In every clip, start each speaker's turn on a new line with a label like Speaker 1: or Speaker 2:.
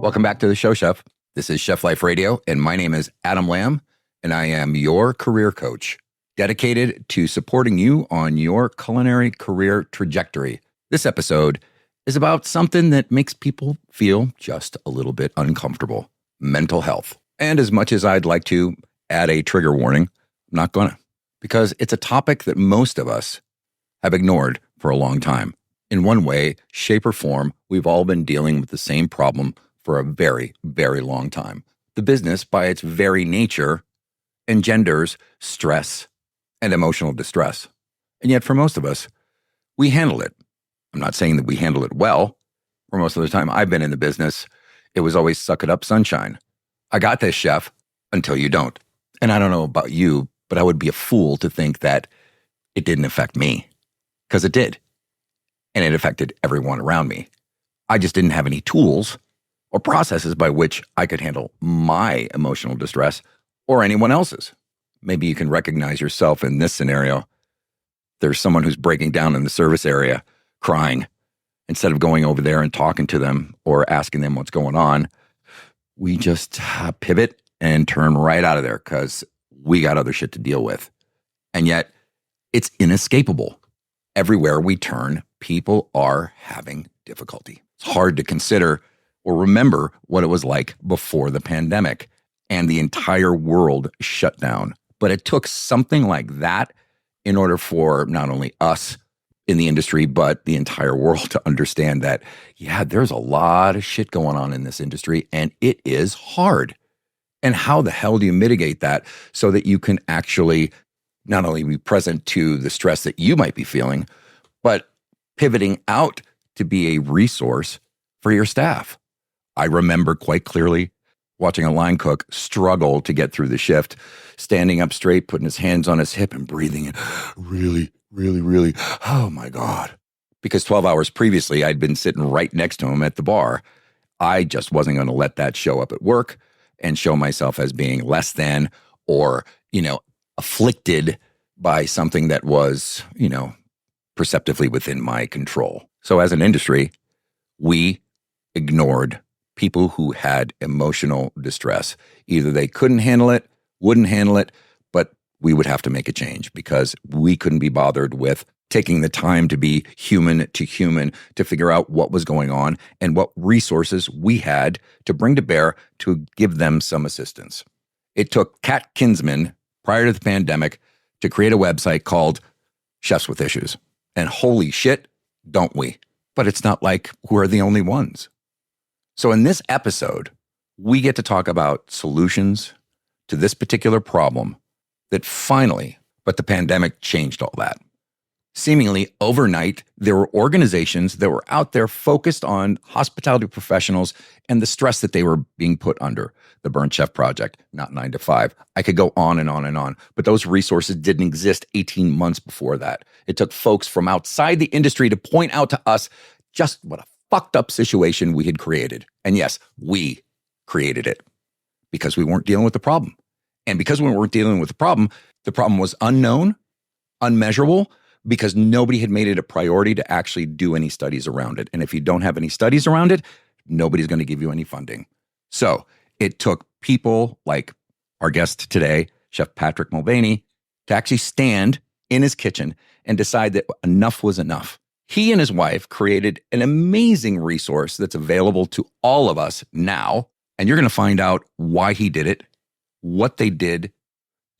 Speaker 1: Welcome back to the show, Chef. This is Chef Life Radio, and my name is Adam Lamb, and I am your career coach, dedicated to supporting you on your culinary career trajectory. This episode is about something that makes people feel just a little bit uncomfortable: mental health. And as much as I'd like to add a trigger warning, I'm not gonna, because it's a topic that most of us have ignored for a long time. In one way, shape, or form, we've all been dealing with the same problem for a very, very long time. The business, by its very nature, engenders stress and emotional distress. And yet, for most of us, we handle it. I'm not saying that we handle it well. For most of the time I've been in the business, it was always suck it up, sunshine. I got this, chef, until you don't. And I don't know about you, but I would be a fool to think that it didn't affect me, because it did. And it affected everyone around me. I just didn't have any tools or processes by which I could handle my emotional distress or anyone else's. Maybe you can recognize yourself in this scenario. There's someone who's breaking down in the service area, crying. Instead of going over there and talking to them or asking them what's going on, we just pivot and turn right out of there because we got other shit to deal with. And yet, it's inescapable. Everywhere we turn, people are having difficulty. It's hard to consider or remember what it was like before the pandemic and the entire world shut down. But it took something like that in order for not only us in the industry, but the entire world to understand that, yeah, there's a lot of shit going on in this industry and it is hard. And how the hell do you mitigate that so that you can actually not only be present to the stress that you might be feeling, but pivoting out to be a resource for your staff? I remember quite clearly watching a line cook struggle to get through the shift, standing up straight, putting his hands on his hip and breathing in really, oh my God. Because 12 hours previously, I'd been sitting right next to him at the bar. I just wasn't going to let that show up at work and show myself as being less than or, afflicted by something that was, perceptively within my control. So as an industry, we ignored people who had emotional distress. Either they couldn't handle it, wouldn't handle it, but we would have to make a change because we couldn't be bothered with taking the time to be human to figure out what was going on and what resources we had to bring to bear to give them some assistance. It took Kat Kinsman, prior to the pandemic, to create a website called Chefs with Issues. And holy shit, don't we? But it's not like we're the only ones. So in this episode, we get to talk about solutions to this particular problem that finally, but the pandemic changed all that. Seemingly overnight, there were organizations that were out there focused on hospitality professionals and the stress that they were being put under. The Burnt Chef Project, Not 9 to 5. I could go on and on and on, but those resources didn't exist 18 months before that. It took folks from outside the industry to point out to us just what a fucked up situation we had created. And yes, we created it because we weren't dealing with the problem. And because we weren't dealing with the problem was unknown, unmeasurable, because nobody had made it a priority to actually do any studies around it. And if you don't have any studies around it, nobody's going to give you any funding. So it took people like our guest today, Chef Patrick Mulvaney, to actually stand in his kitchen and decide that enough was enough. He and his wife created an amazing resource that's available to all of us now. And you're going to find out why he did it, what they did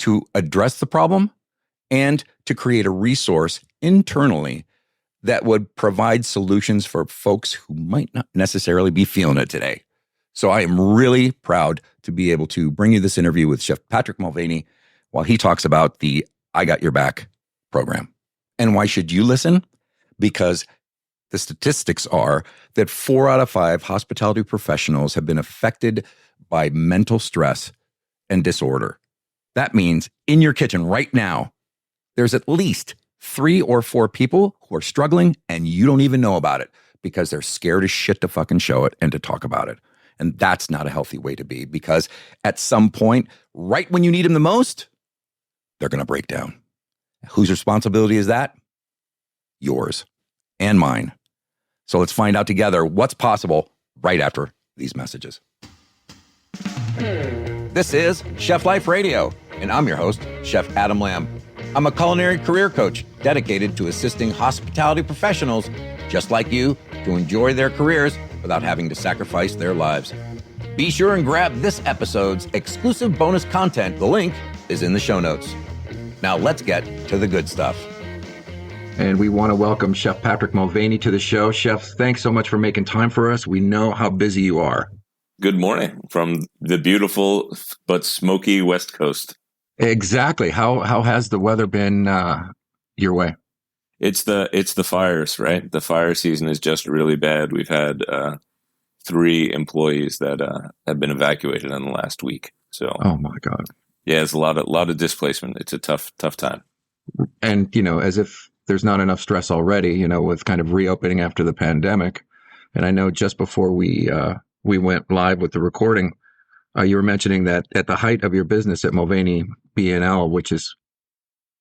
Speaker 1: to address the problem, and to create a resource internally that would provide solutions for folks who might not necessarily be feeling it today. So I am really proud to be able to bring you this interview with Chef Patrick Mulvaney while he talks about the I Got Your Back program. And why should you listen? Because the statistics are that 4 out of 5 hospitality professionals have been affected by mental stress and disorder. That means in your kitchen right now, there's at least 3 or 4 people who are struggling and you don't even know about it because they're scared as shit to fucking show it and to talk about it. And that's not a healthy way to be, because at some point, right when you need them the most, they're going to break down. Whose responsibility is that? Yours and mine. So let's find out together what's possible right after these messages. This is Chef Life Radio, and I'm your host, Chef Adam Lamb. I'm a culinary career coach dedicated to assisting hospitality professionals just like you to enjoy their careers without having to sacrifice their lives. Be sure and grab this episode's exclusive bonus content. The link is in the show notes. Now let's get to the good stuff. And we want to welcome Chef Patrick Mulvaney to the show. Chef, thanks so much for making time for us. We know how busy you are.
Speaker 2: Good morning from the beautiful but smoky West Coast.
Speaker 1: Exactly. How has the weather been your way?
Speaker 2: It's the fires, right? The fire season is just really bad. We've had 3 employees that have been evacuated in the last week. So,
Speaker 1: oh my God,
Speaker 2: yeah, it's a lot of displacement. It's a tough time.
Speaker 1: And as if there's not enough stress already, with kind of reopening after the pandemic. And I know just before we went live with the recording, you were mentioning that at the height of your business at Mulvaney B&L, which is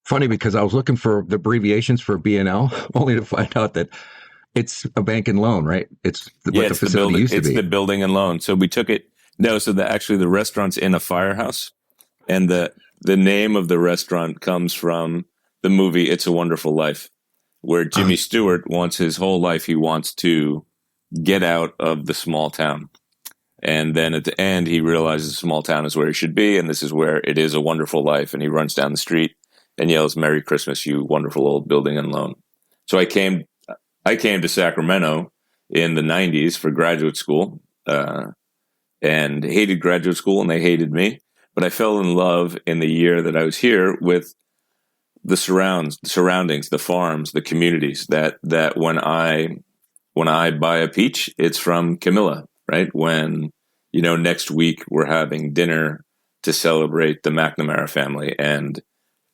Speaker 1: funny because I was looking for the abbreviations for B&L, only to find out that it's a bank and loan, right? It's what the facility used to be.
Speaker 2: It's the building and loan. So we took it. No, so actually the restaurant's in a firehouse, and the name of the restaurant comes from the movie It's a Wonderful Life, where Jimmy Stewart wants his whole life, he wants to get out of the small town. And then at the end, he realizes the small town is where he should be, and this is where it is a wonderful life. And he runs down the street and yells, "Merry Christmas, you wonderful old building and loan." So I came to Sacramento in the 90s for graduate school, and hated graduate school, and they hated me. But I fell in love in the year that I was here with the surroundings, the farms, the communities. That when I buy a peach, it's from Camilla, right? When next week we're having dinner to celebrate the McNamara family, and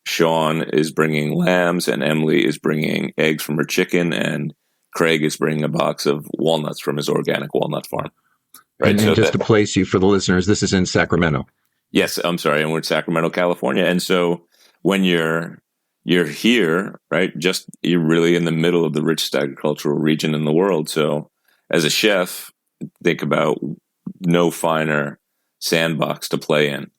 Speaker 2: Sean is bringing lambs, and Emily is bringing eggs from her chicken, and Craig is bringing a box of walnuts from his organic walnut farm. Right.
Speaker 1: And just to place you for the listeners, this is in Sacramento.
Speaker 2: Yes, I'm sorry, and we're in Sacramento, California. And so when you're here, right, you're really in the middle of the richest agricultural region in the world. So as a chef, think about no finer sandbox to play in.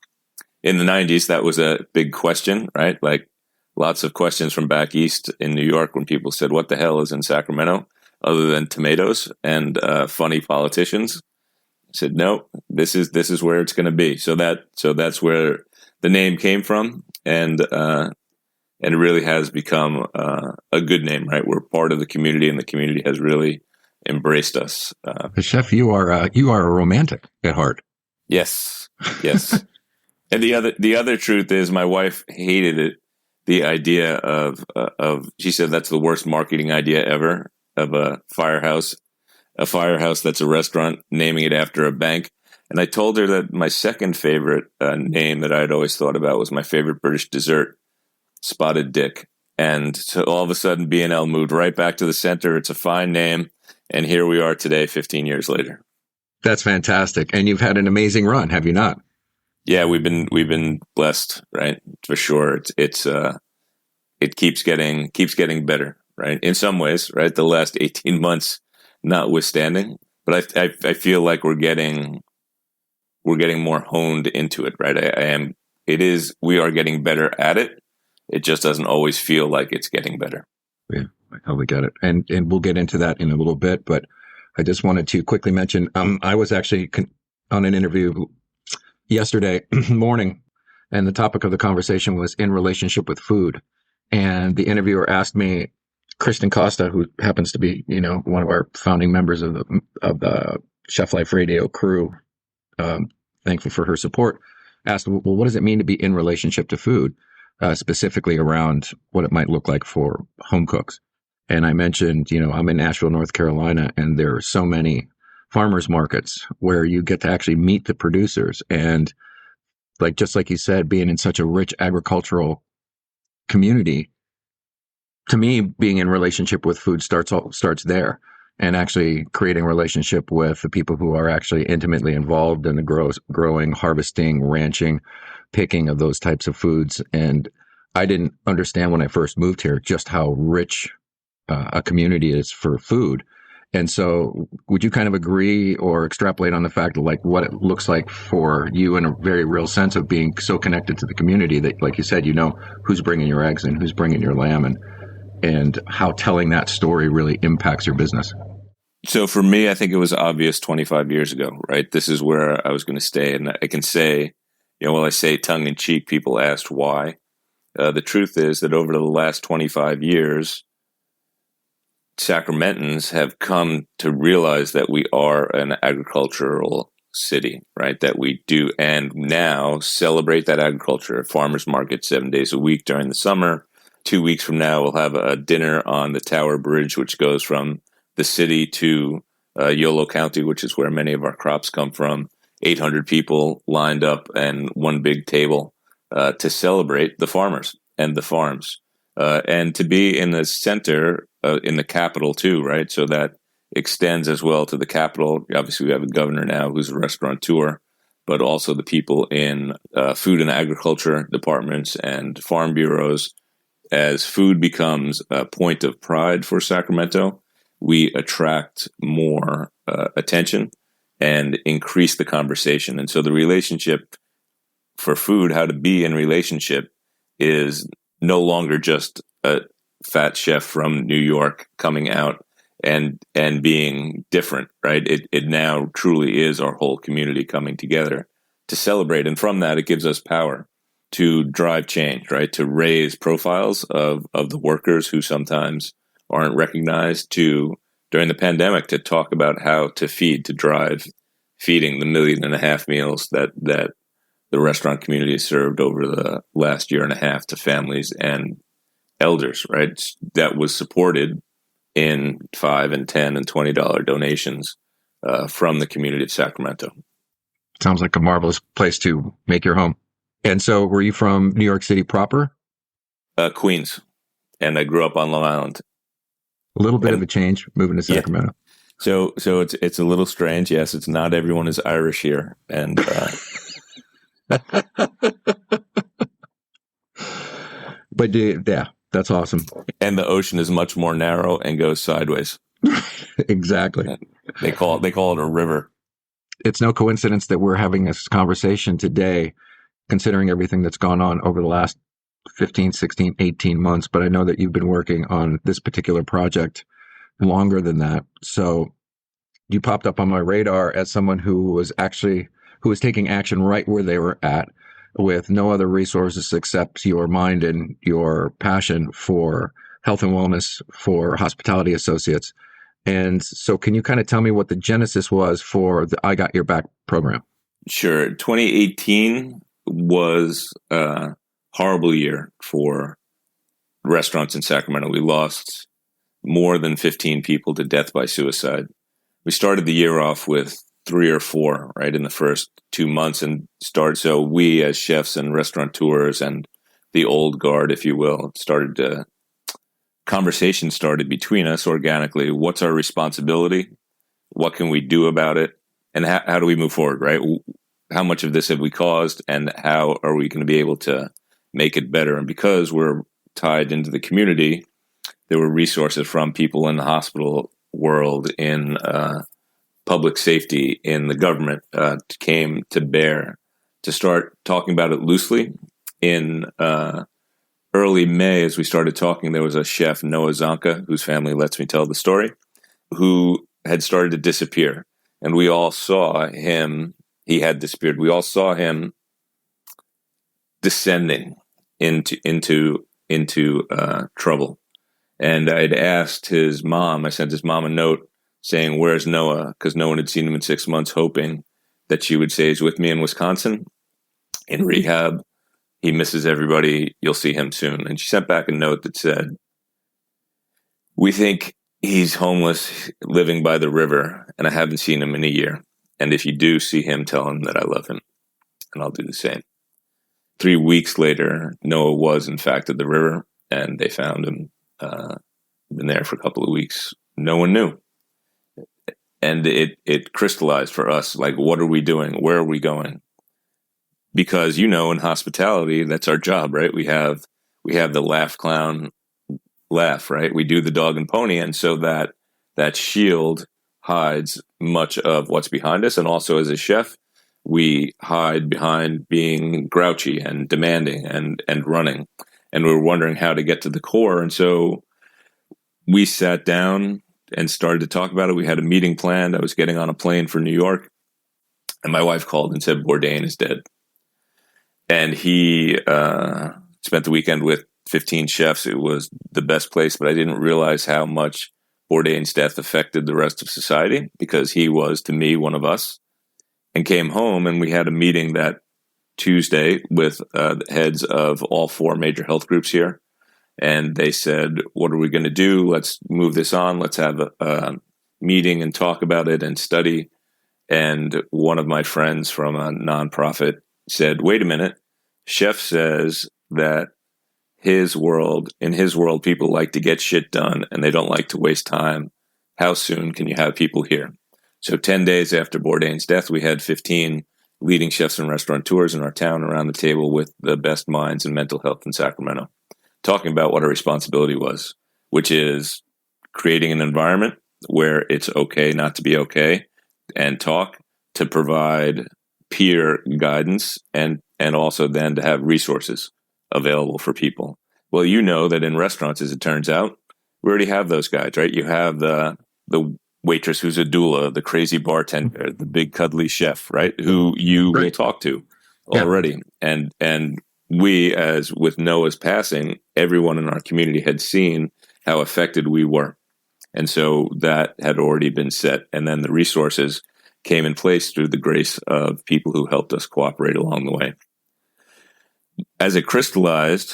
Speaker 2: In the 90s, that was a big question, right? Like lots of questions from back east in New York when people said, "What the hell is in Sacramento other than tomatoes and funny politicians?" I said, "No, this is where it's going to be." So that's where the name came from, and it really has become a good name, right? We're part of the community, and the community has really embraced us.
Speaker 1: Chef, you are a romantic at heart.
Speaker 2: Yes. And the other truth is, my wife hated it. The idea of she said that's the worst marketing idea ever, of a firehouse that's a restaurant, naming it after a bank. And I told her that my second favorite name that I'd always thought about was my favorite British dessert, Spotted Dick. And so all of a sudden, B&L moved right back to the center. It's a fine name. And here we are today, 15 years later.
Speaker 1: That's fantastic. And you've had an amazing run, have you not?
Speaker 2: Yeah, we've been blessed, right? For sure. It keeps getting better, right? In some ways, right? The last 18 months notwithstanding, but I feel like we're getting more honed into it, right? We are getting better at it. It just doesn't always feel like it's getting better.
Speaker 1: Yeah, I totally get it. And we'll get into that in a little bit, but I just wanted to quickly mention, I was actually on an interview yesterday morning, and the topic of the conversation was in relationship with food. And the interviewer asked me, Kristen Costa, who happens to be, one of our founding members of the Chef Life Radio crew, thankful for her support, asked, well, what does it mean to be in relationship to food, specifically around what it might look like for home cooks? And I mentioned, I'm in Nashville, North Carolina, and there are so many farmers markets where you get to actually meet the producers. And just like you said, being in such a rich agricultural community, to me, being in relationship with food starts there, and actually creating a relationship with the people who are actually intimately involved in the growing, harvesting, ranching, picking of those types of foods. And I didn't understand when I first moved here just how rich a community is for food. And so would you kind of agree or extrapolate on the fact of like what it looks like for you in a very real sense of being so connected to the community that, like you said, you know who's bringing your eggs and who's bringing your lamb, and how telling that story really impacts your business?
Speaker 2: So for me, I think it was obvious 25 years ago, right? This is where I was going to stay. And I can say, while I say tongue in cheek, people asked why. The truth is that over the last 25 years, Sacramentans have come to realize that we are an agricultural city, right? That we do, and now celebrate that agriculture. Farmers market 7 days a week during the summer. 2 weeks from now, we'll have a dinner on the Tower Bridge, which goes from the city to Yolo County, which is where many of our crops come from. 800 people lined up and one big table to celebrate the farmers and the farms. And to be in the center, in the capital too, right? So that extends as well to the capital. Obviously, we have a governor now who's a restaurateur, but also the people in food and agriculture departments and farm bureaus. As food becomes a point of pride for Sacramento, we attract more attention and increase the conversation. And so the relationship for food, how to be in relationship, is no longer just a fat chef from New York coming out and being different, right? It now truly is our whole community coming together to celebrate. And from that, it gives us power to drive change, right? To raise profiles of the workers who sometimes aren't recognized, to, during the pandemic, to talk about how to feed, to drive feeding the 1.5 million meals that the restaurant community has served over the last year and a half to families and elders, right? That was supported in $5 and $10 and $20 donations from the community of Sacramento.
Speaker 1: Sounds like a marvelous place to make your home. And so were you from New York City proper?
Speaker 2: Queens. And I grew up on Long Island.
Speaker 1: A little bit of a change moving to Sacramento.
Speaker 2: Yeah. So it's a little strange. Yes, it's not everyone is Irish here. And
Speaker 1: but yeah, that's awesome.
Speaker 2: And the ocean is much more narrow and goes sideways.
Speaker 1: Exactly.
Speaker 2: They call it a river.
Speaker 1: It's no coincidence that we're having this conversation today, considering everything that's gone on over the last 15, 16, 18 months. But I know that you've been working on this particular project longer than that. So you popped up on my radar as someone who was taking action right where they were at, with no other resources except your mind and your passion for health and wellness for hospitality associates. And so can you kind of tell me what the genesis was for the I Got Your Back program?
Speaker 2: Sure. 2018 was a horrible year for restaurants in Sacramento. We lost more than 15 people to death by suicide. We started the year off with 3 or 4, right, in the first 2 months, so we as chefs and restaurateurs and the old guard, if you will, conversation started between us organically. What's our responsibility? What can we do about it? And how do we move forward, right? How much of this have we caused, and how are we going to be able to make it better? And because we're tied into the community, there were resources from people in the hospital world, in public safety, in the government, came to bear to start talking about it loosely. In early May, as we started talking, there was a chef, Noah Zonka, whose family lets me tell the story, who had started to disappear. And we all saw him, he had disappeared. We all saw him descending into trouble. And I'd asked his mom, I sent his mom a note saying, "Where's Noah?" Because no one had seen him in 6 months, hoping that she would say he's with me in Wisconsin in rehab. He misses everybody. You'll see him soon. And she sent back a note that said, "We think he's homeless, living by the river, and I haven't seen him in a year. And if you do see him, tell him that I love him, and I'll do the same." 3 weeks later, Noah was in fact at the river, and they found him. Been there for a couple of weeks. No one knew. And it crystallized for us, like, what are we doing? Where are we going? Because, in hospitality, that's our job, right? We have the laugh, clown, laugh, right? We do the dog and pony. And so that that shield hides much of what's behind us. And also as a chef, we hide behind being grouchy and demanding and running. And we were wondering how to get to the core. And so we sat down and started to talk about it. We had a meeting planned. I was getting on a plane for New York, and my wife called and said, Bourdain is dead. And he spent the weekend with 15 chefs. It was the best place, but I didn't realize how much Bourdain's death affected the rest of society, because he was, to me, one of us. And came home, and we had a meeting that Tuesday with the heads of all 4 major health groups here. And they said, what are we going to do? Let's move this on. Let's have a meeting and talk about it and study. And one of my friends from a nonprofit said, wait a minute. Chef says that in his world, people like to get shit done and they don't like to waste time. How soon can you have people here? So 10 days after Bourdain's death, we had 15 leading chefs and restaurateurs in our town around the table with the best minds in mental health in Sacramento, talking about what our responsibility was, which is creating an environment where it's okay not to be okay, and talk to provide peer guidance and also then to have resources available for people. Well, you know that in restaurants, as it turns out, we already have those guys, right? You have the waitress who's a doula, the crazy bartender, the big cuddly chef, right? Who you will talk to already. Yeah. And we, as with Noah's passing, everyone in our community had seen how affected we were. And so that had already been set. And then the resources came in place through the grace of people who helped us cooperate along the way. As it crystallized,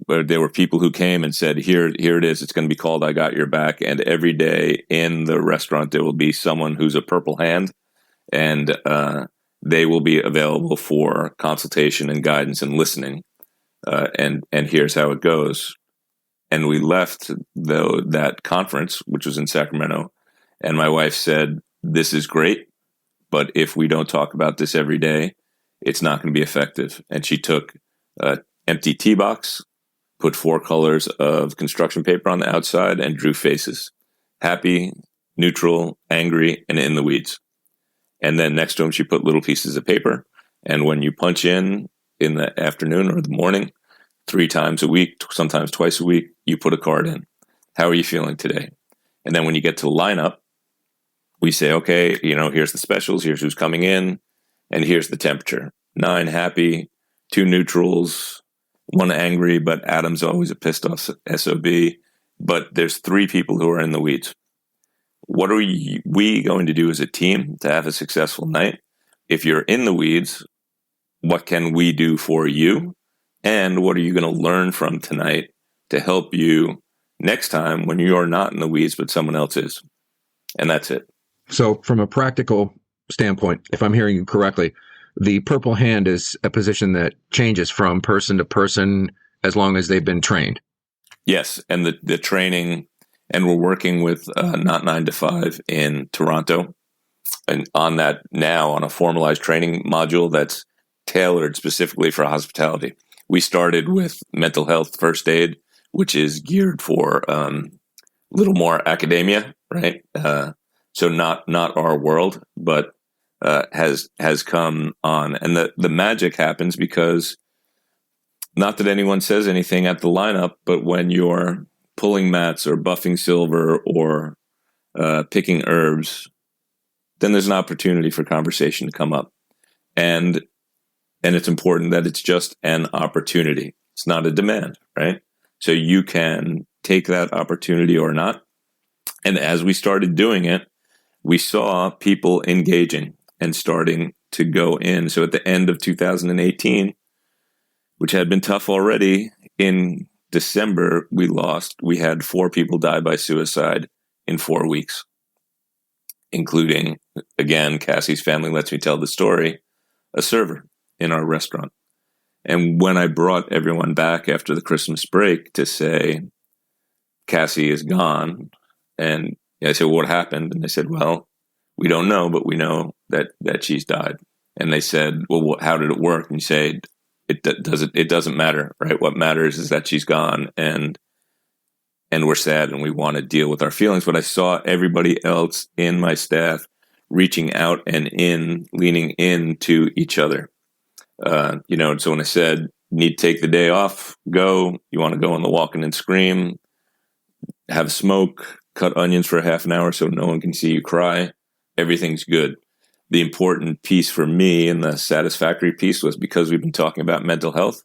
Speaker 2: there were people who came and said, here it is. It's going to be called I Got Your Back. And every day in the restaurant, there will be someone who's a purple hand, and they will be available for consultation and guidance and listening. And here's how it goes. And we left that conference, which was in Sacramento, and my wife said, this is great, but if we don't talk about this every day, it's not going to be effective. And she took an empty tea box, put 4 colors of construction paper on the outside, and drew faces: happy, neutral, angry, and in the weeds. And then next to them, she put little pieces of paper. And when you punch in the afternoon or the morning, 3 times a week, sometimes twice a week, you put a card in. How are you feeling today? And then when you get to the lineup, we say, okay, here's the specials, here's who's coming in, and here's the temperature. 9 happy, 2 neutrals, 1 angry, but Adam's always a pissed off SOB. But there's 3 people who are in the weeds. What are we going to do as a team to have a successful night? If you're in the weeds, what can we do for you? And what are you going to learn from tonight to help you next time when you're not in the weeds, but someone else is? And that's it.
Speaker 1: So from a practical standpoint, if I'm hearing you correctly, the purple hand is a position that changes from person to person as long as they've been trained.
Speaker 2: Yes. And the training, and we're working with Not 9 to 5 in Toronto, and on that now on a formalized training module that's tailored specifically for hospitality. We started with mental health first aid, which is geared for a little more academia, right? So not our world, but has come on. And the magic happens because, not that anyone says anything at the lineup, but when you're pulling mats or buffing silver or picking herbs, then there's an opportunity for conversation to come up. And it's important that it's just an opportunity. It's not a demand, right? So you can take that opportunity or not. And as we started doing it, we saw people engaging and starting to go in. So at the end of 2018, which had been tough already, in December, we had 4 people die by suicide in 4 weeks, including, again, Cassie's family lets me tell the story, a server in our restaurant. And when I brought everyone back after the Christmas break to say, Cassie is gone, and I said, well, what happened? And they said, well, we don't know, but we know that she's died. And they said, well, how did it work? And you say, it doesn't matter, right? What matters is that she's gone. And and we're sad and we want to deal with our feelings. But I saw everybody else in my staff reaching out and leaning into each other. So when I said, need to take the day off, go, you want to go on the walk in and scream, have a smoke, cut onions for half an hour so no one can see you cry, everything's good. The important piece for me and the satisfactory piece was because we've been talking about mental health,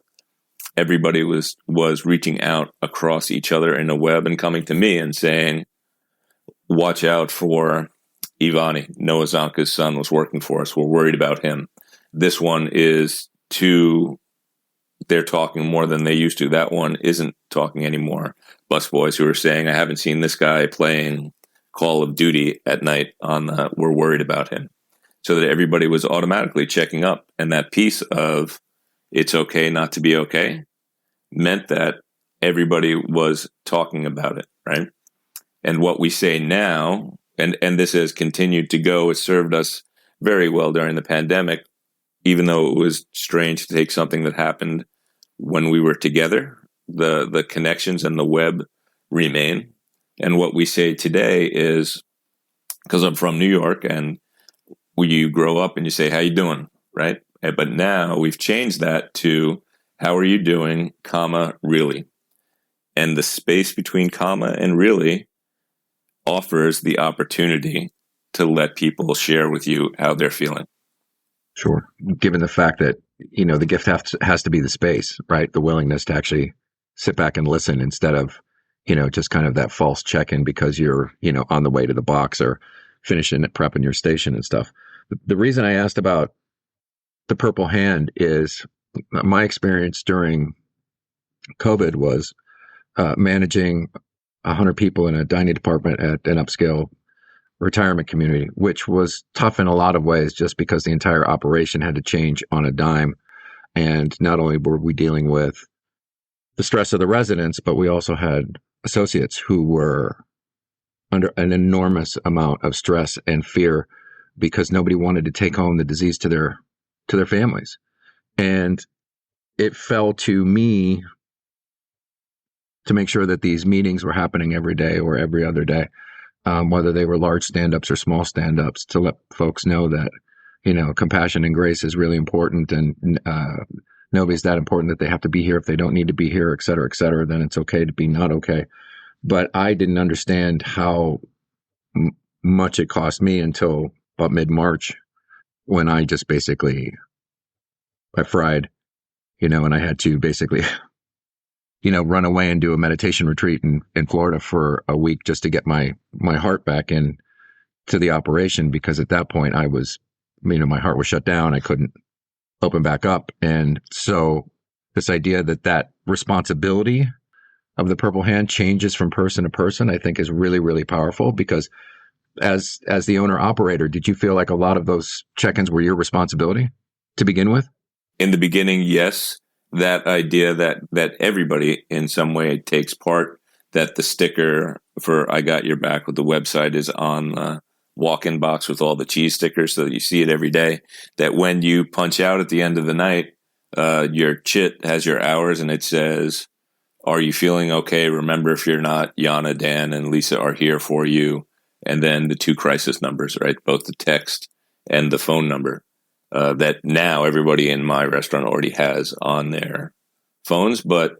Speaker 2: everybody was reaching out across each other in a web and coming to me and saying, watch out for Ivani. Noah Zonka's son was working for us. We're worried about him. This one is they're talking more than they used to. That one isn't talking anymore. Busboys who are saying, I haven't seen this guy playing Call of Duty at night we're worried about him. So that everybody was automatically checking up. And that piece of it's okay not to be okay meant that everybody was talking about it, right? And what we say now, and this has continued to go, has served us very well during the pandemic, even though it was strange to take something that happened when we were together, the connections and the web remain. And what we say today is, because I'm from New York, and you grow up and you say, how you doing, right? But now we've changed that to, how are you doing, comma, really? And the space between comma and really offers the opportunity to let people share with you how they're feeling.
Speaker 1: Sure. Given the fact that, the gift has to be the space, right? The willingness to actually sit back and listen instead of, just kind of that false check-in because you're, on the way to the box or finishing prepping your station and stuff. The reason I asked about the Purple Hand is my experience during COVID was managing 100 people in a dining department at an upscale retirement community, which was tough in a lot of ways just because the entire operation had to change on a dime. And not only were we dealing with the stress of the residents, but we also had associates who were under an enormous amount of stress and fear because nobody wanted to take home the disease to their families. And it fell to me to make sure that these meetings were happening every day or every other day, whether they were large stand-ups or small stand-ups, to let folks know that, compassion and grace is really important, and nobody's that important that they have to be here if they don't need to be here, et cetera, then it's okay to be not okay. But I didn't understand how much it cost me until about mid-March, when I just basically, I fried, and I had to basically, run away and do a meditation retreat in Florida for a week just to get my heart back in to the operation, because at that point I was, my heart was shut down. I couldn't open back up. And so this idea that responsibility of the Purple Hand changes from person to person, I think is really, really powerful, because as the owner operator, did you feel like a lot of those check-ins were your responsibility to begin with?
Speaker 2: In the beginning, yes. That idea that everybody in some way takes part, that the sticker for I Got Your Back with the website is on the walk-in box with all the cheese stickers so that you see it every day, that when you punch out at the end of the night, your chit has your hours and it says, are you feeling okay? Remember, if you're not, Yana, Dan, and Lisa are here for you. And then the 2 crisis numbers, right? Both the text and the phone number. That now everybody in my restaurant already has on their phones, but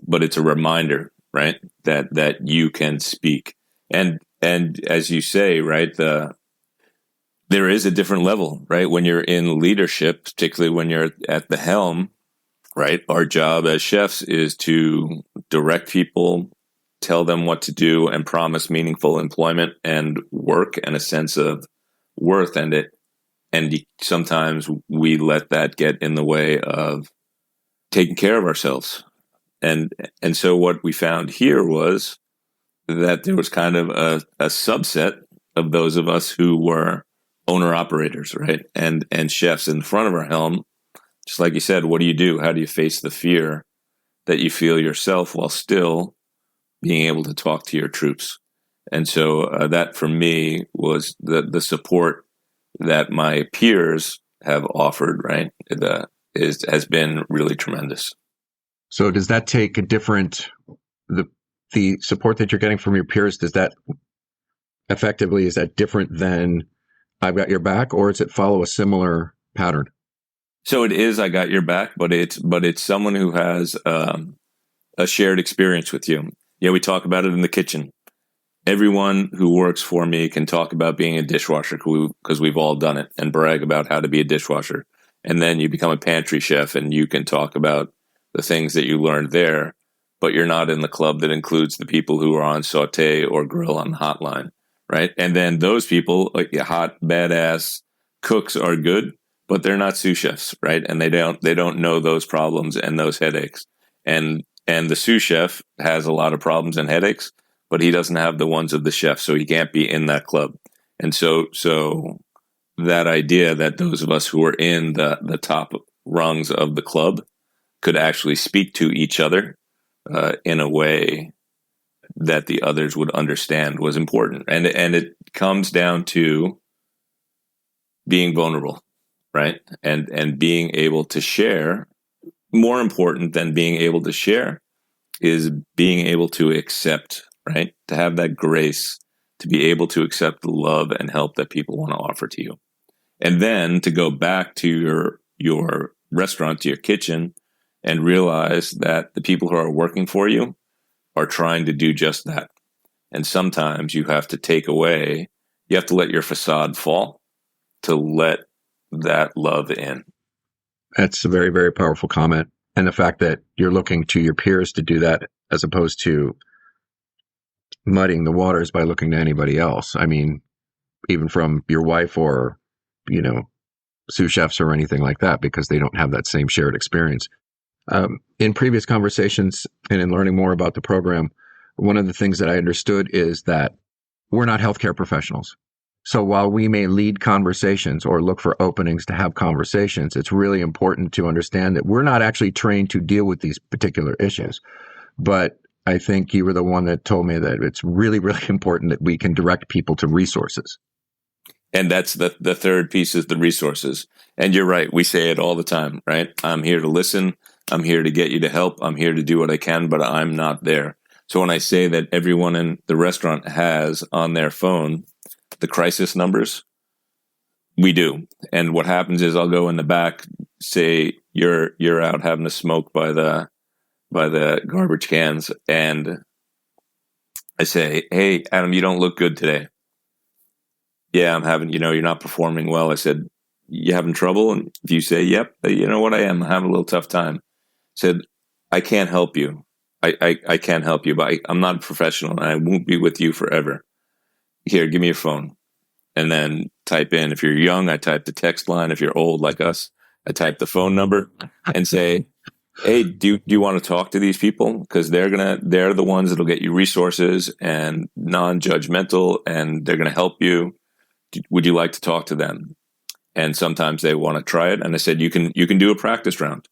Speaker 2: it's a reminder, right? That you can speak. And as you say, right, there is a different level, right? When you're in leadership, particularly when you're at the helm, right? Our job as chefs is to direct people, tell them what to do, and promise meaningful employment and work and a sense of worth. And sometimes we let that get in the way of taking care of ourselves. And so what we found here was that there was kind of a subset of those of us who were owner operators, right? And chefs in front of our helm. Just like you said, what do you do? How do you face the fear that you feel yourself while still being able to talk to your troops? And so that for me was the support that my peers have offered, right, has been really tremendous.
Speaker 1: So does that take the
Speaker 3: the support that you're getting from your peers, is that different than I've got your back, or does it follow a similar pattern?
Speaker 2: So it is I got your back, but it's someone who has a shared experience with you. Yeah, we talk about it in the kitchen. Everyone who works for me can talk about being a dishwasher because we've all done it, and brag about how to be a dishwasher. And then you become a pantry chef and you can talk about the things that you learned there, but you're not in the club that includes the people who are on saute or grill on the hotline, right? And then those people, like hot, badass cooks, are good, but they're not sous chefs, right? And they don't know those problems and those headaches. And the sous chef has a lot of problems and headaches, but he doesn't have the ones of the chef, so he can't be in that club. And so that idea that those of us who are in the top rungs of the club could actually speak to each other in a way that the others would understand was important. And it comes down to being vulnerable, right? And being able to share. More important than being able to share is being able to accept, right? To have that grace, to be able to accept the love and help that people want to offer to you. And then to go back to your restaurant, to your kitchen, and realize that the people who are working for you are trying to do just that. And sometimes you have to you have to let your facade fall to let that love in.
Speaker 3: That's a very, very powerful comment. And the fact that you're looking to your peers to do that as opposed to muddying the waters by looking to anybody else. I mean, even from your wife or, sous chefs or anything like that, because they don't have that same shared experience. In previous conversations and in learning more about the program, one of the things that I understood is that we're not healthcare professionals. So while we may lead conversations or look for openings to have conversations, it's really important to understand that we're not actually trained to deal with these particular issues. But I think you were the one that told me that it's really, really important that we can direct people to resources.
Speaker 2: And that's the third piece, is the resources. And you're right. We say it all the time, right? I'm here to listen. I'm here to get you to help. I'm here to do what I can, but I'm not there. So when I say that everyone in the restaurant has on their phone the crisis numbers, we do. And what happens is I'll go in the back, say you're out having a smoke by the garbage cans, and I say, "Hey, Adam, you don't look good today." "Yeah, I'm having, you're not performing well." I said, "You having trouble?" And if you say, "Yep, you know what, I am. I'm having a little tough time." I said, "I can't help you. I can't help you, but I'm not a professional and I won't be with you forever. Here, give me your phone." And then type in, if you're young, I type the text line. If you're old like us, I type the phone number and say, "Hey, do you want to talk to these people? Because they're the ones that'll get you resources and non-judgmental, and they're going to help you. Would you like to talk to them?" And sometimes they want to try it. And I said, you can do a practice round.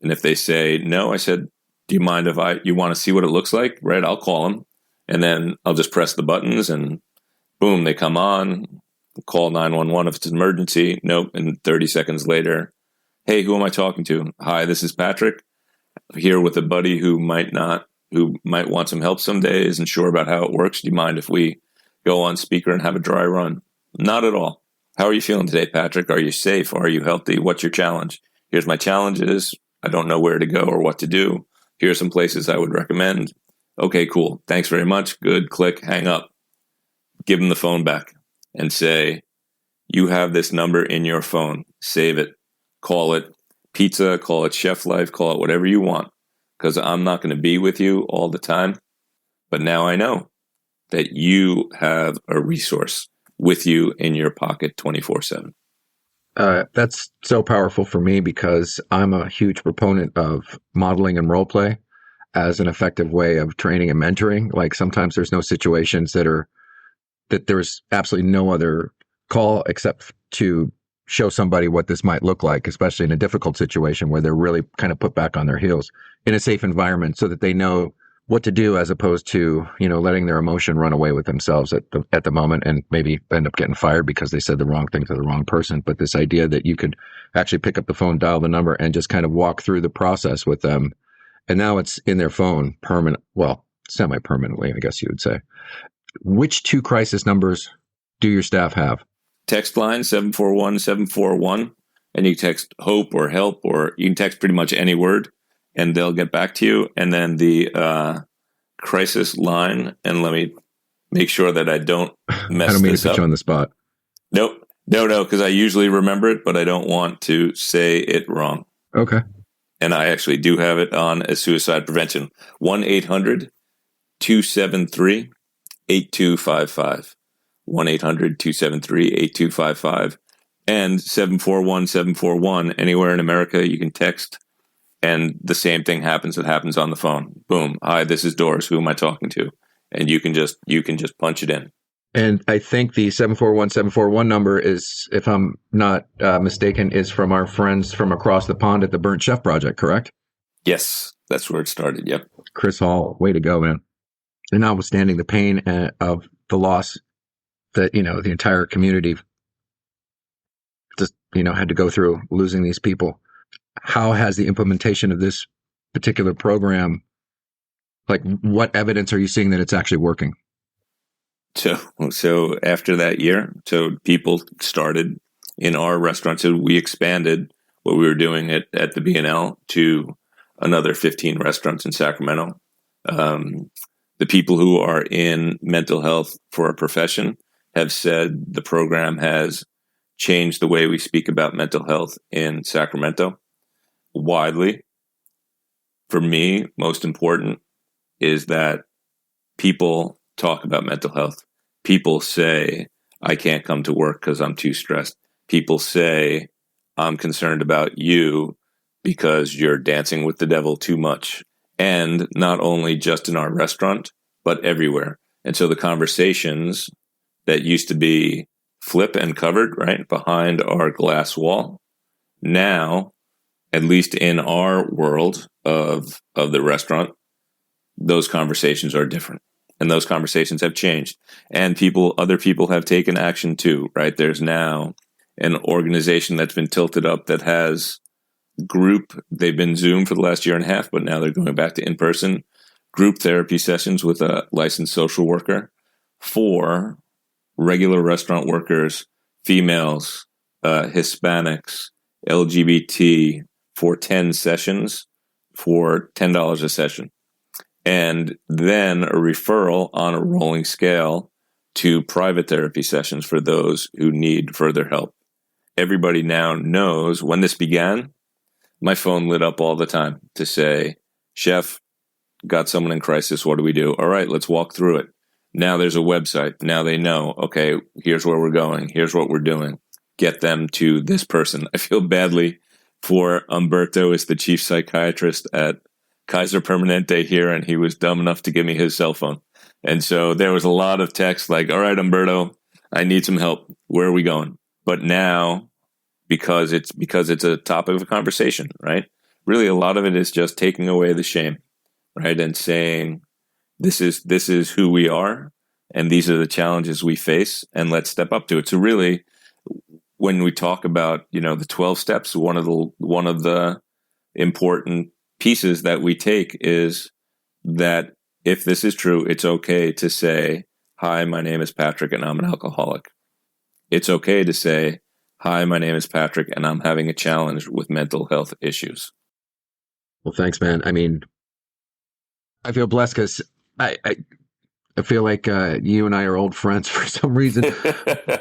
Speaker 2: And if they say no, I said, "Do you mind if you want to see what it looks like?" Right? I'll call them, and then I'll just press the buttons and boom, they come on. Call 911 if it's an emergency. Nope. And 30 seconds later, "Hey, who am I talking to?" "Hi, this is Patrick. I'm here with a buddy who might want some help someday, isn't sure about how it works. Do you mind if we go on speaker and have a dry run?" "Not at all. How are you feeling today, Patrick? Are you safe? Are you healthy? What's your challenge?" "Here's my challenges. I don't know where to go or what to do. Here are some places I would recommend." "Okay, cool. Thanks very much. Good." Click, hang up. Give them the phone back and say, "You have this number in your phone. Save it. Call it pizza, call it Chef Life, call it whatever you want, because I'm not going to be with you all the time. But now I know that you have a resource with you in your pocket 24/7.
Speaker 3: That's so powerful for me because I'm a huge proponent of modeling and role play as an effective way of training and mentoring. Like sometimes there's no situations that there's absolutely no other call except to show somebody what this might look like, especially in a difficult situation where they're really kind of put back on their heels in a safe environment so that they know what to do, as opposed to, letting their emotion run away with themselves at the moment and maybe end up getting fired because they said the wrong thing to the wrong person. But this idea that you could actually pick up the phone, dial the number, and just kind of walk through the process with them. And now it's in their phone semi-permanently, I guess you would say. Which two crisis numbers do your staff have?
Speaker 2: Text line 741-741, and you text hope or help, or you can text pretty much any word, and they'll get back to you. And then the crisis line, and let me make sure that I don't mess
Speaker 3: I don't mean
Speaker 2: this
Speaker 3: to put
Speaker 2: up.
Speaker 3: you on the spot.
Speaker 2: Nope. No, because I usually remember it, but I don't want to say it wrong.
Speaker 3: Okay.
Speaker 2: And I actually do have it on as suicide prevention. 1-800-273-8255. 1-800-273-8255. And 741-741. Anywhere in America, you can text. And the same thing happens that happens on the phone. Boom. Hi, this is Doris. Who am I talking to? And you can just punch it in.
Speaker 3: And I think the 741-741 number is, if I'm not mistaken, is from our friends from across the pond at the Burnt Chef Project, correct?
Speaker 2: Yes, that's where it started. Yep.
Speaker 3: Chris Hall, way to go, man. And notwithstanding the pain of the loss that, the entire community just, had to go through losing these people. How has the implementation of this particular program, like what evidence are you seeing that it's actually working?
Speaker 2: So after that year, people started in our restaurant. So we expanded what we were doing at the B&L to another 15 restaurants in Sacramento. The people who are in mental health for a profession have said the program has changed the way we speak about mental health in Sacramento widely. For me, most important is that people talk about mental health. People say, I can't come to work because I'm too stressed. People say, I'm concerned about you because you're dancing with the devil too much. And not only just in our restaurant, but everywhere. And so the conversations that used to be flip and covered, right, behind our glass wall, now, at least in our world of the restaurant, those conversations are different. And those conversations have changed. And other people have taken action too, right? There's now an organization that's been tilted up that has they've been Zoom for the last year and a half, but now they're going back to in-person group therapy sessions with a licensed social worker for regular restaurant workers, females, Hispanics, LGBT, for 10 sessions for $10 a session. And then a referral on a rolling scale to private therapy sessions for those who need further help. Everybody now knows when this began, my phone lit up all the time to say, Chef, got someone in crisis. What do we do? All right, let's walk through it. Now there's a website. Now they know, okay, here's where we're going. Here's what we're doing. Get them to this person. I feel badly for Umberto as the chief psychiatrist at Kaiser Permanente here, and he was dumb enough to give me his cell phone. And so there was a lot of text like, all right, Umberto, I need some help. Where are we going? But now, because it's a topic of conversation, right? Really, a lot of it is just taking away the shame, right? And saying, this is who we are, and these are the challenges we face, and let's step up to it. So really, when we talk about, the 12 steps, one of the important pieces that we take is that if this is true, it's okay to say, hi, my name is Patrick and I'm an alcoholic. It's okay to say, hi, my name is Patrick and I'm having a challenge with mental health issues.
Speaker 3: Well, thanks, man. I mean, I feel blessed because I feel like you and I are old friends for some reason,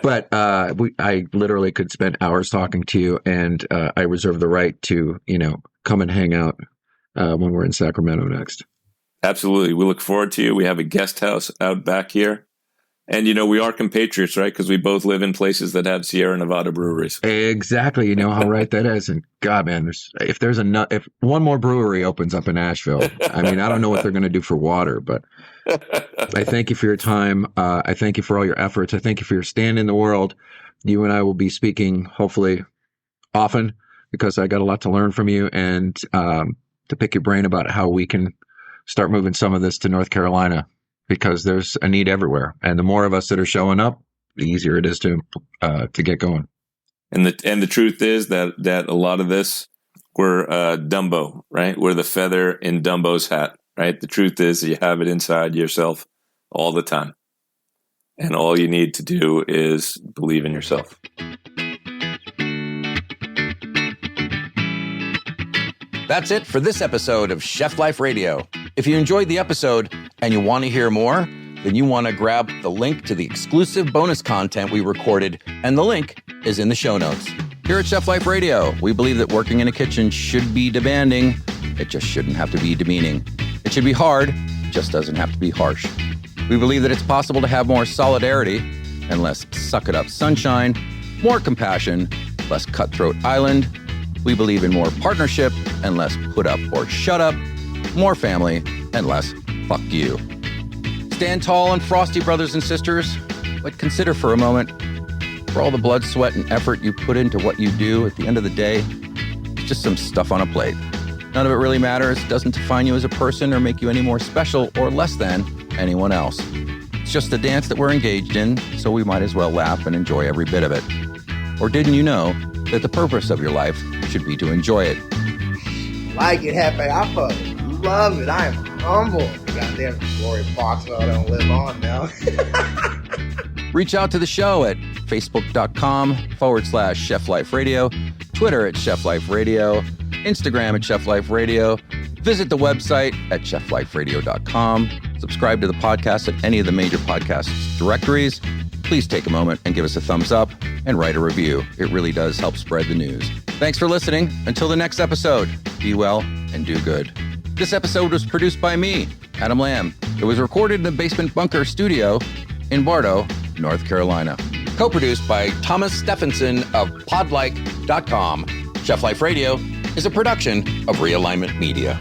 Speaker 3: but I literally could spend hours talking to you, and I reserve the right to, come and hang out when we're in Sacramento next.
Speaker 2: Absolutely. We look forward to you. We have a guest house out back here. And, we are compatriots, right? Because we both live in places that have Sierra Nevada breweries.
Speaker 3: Exactly. You know how right that is. And God, man, if one more brewery opens up in Asheville, I mean, I don't know what they're going to do for water, but I thank you for your time. I thank you for all your efforts. I thank you for your stand in the world. You and I will be speaking hopefully often because I got a lot to learn from you and to pick your brain about how we can start moving some of this to North Carolina, because there's a need everywhere. And the more of us that are showing up, the easier it is to get going.
Speaker 2: And the truth is that a lot of this, we're Dumbo, right? We're the feather in Dumbo's hat. right? The truth is you have it inside yourself all the time. And all you need to do is believe in yourself.
Speaker 1: That's it for this episode of Chef Life Radio. If you enjoyed the episode and you want to hear more, then you want to grab the link to the exclusive bonus content we recorded, and the link is in the show notes. Here at Chef Life Radio, we believe that working in a kitchen should be demanding. It just shouldn't have to be demeaning. It should be hard, it just doesn't have to be harsh. We believe that it's possible to have more solidarity and less suck-it-up sunshine, more compassion, less cutthroat island. We believe in more partnership and less put up or shut up, more family and less fuck you. Stand tall and frosty, brothers and sisters, but consider for a moment, for all the blood, sweat, and effort you put into what you do, at the end of the day, it's just some stuff on a plate. None of it really matters, doesn't define you as a person or make you any more special or less than anyone else. It's just a dance that we're engaged in, so we might as well laugh and enjoy every bit of it. Or didn't you know that the purpose of your life should be to enjoy it?
Speaker 4: Like it, Hefe. I fucking love it. I am humble. Goddamn Glory Boxwell don't live on now.
Speaker 1: Reach out to the show at facebook.com/Chef Life Radio, Twitter at Chef Life Radio, Instagram at Chef Life Radio. Visit the website at chefliferadio.com. Subscribe to the podcast at any of the major podcast directories. Please take a moment and give us a thumbs up and write a review. It really does help spread the news. Thanks for listening. Until the next episode, be well and do good. This episode was produced by me, Adam Lamb. It was recorded in the Basement Bunker studio in Bourdain, North Carolina. Co-produced by Thomas Stephenson of podlike.com. Chef Life Radio is a production of Realignment Media.